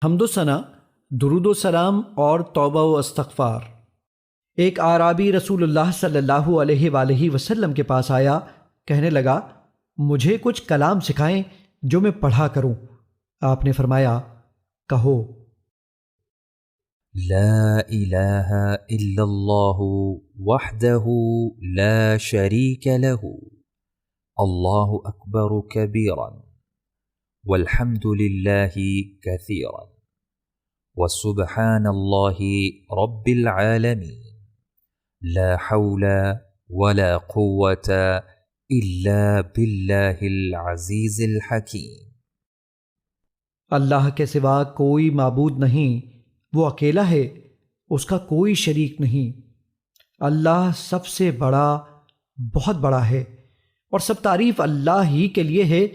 حمد و ثنا، درود و سلام اور توبہ و استغفار۔ ایک اعرابی رسول اللہ صلی اللہ علیہ وآلہ وسلم کے پاس آیا، کہنے لگا مجھے کچھ کلام سکھائیں جو میں پڑھا کروں۔ آپ نے فرمایا کہو لا الہ الا اللہ وحدہ لا شریک لہ اللہ اکبر کبیرا والحمد للہ کثیرا وسبحان اللہ رب العالمین لا حول ولا قوة الا باللہ العزیز الحکیم۔ اللہ کے سوا کوئی معبود نہیں، وہ اکیلا ہے، اس کا کوئی شریک نہیں۔ اللہ سب سے بڑا، بہت بڑا ہے، اور سب تعریف اللہ ہی کے لیے ہے۔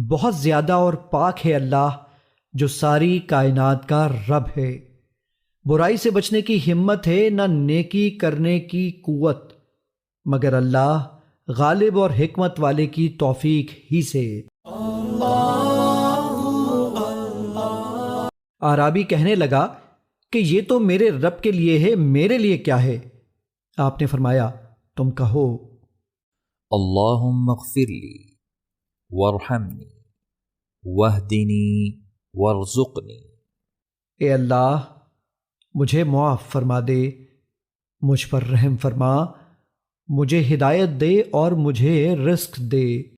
بہت زیادہ اور پاک ہے اللہ جو ساری کائنات کا رب ہے۔ برائی سے بچنے کی ہمت ہے نہ نیکی کرنے کی قوت، مگر اللہ غالب اور حکمت والے کی توفیق ہی سے۔ اعرابی کہنے لگا کہ یہ تو میرے رب کے لیے ہے، میرے لیے کیا ہے؟ آپ نے فرمایا تم کہو اللہم اغفر لی وارحمنی واہدنی وارزقنی۔ اے اللہ مجھے معاف فرما دے، مجھ پر رحم فرما، مجھے ہدایت دے اور مجھے رزق دے۔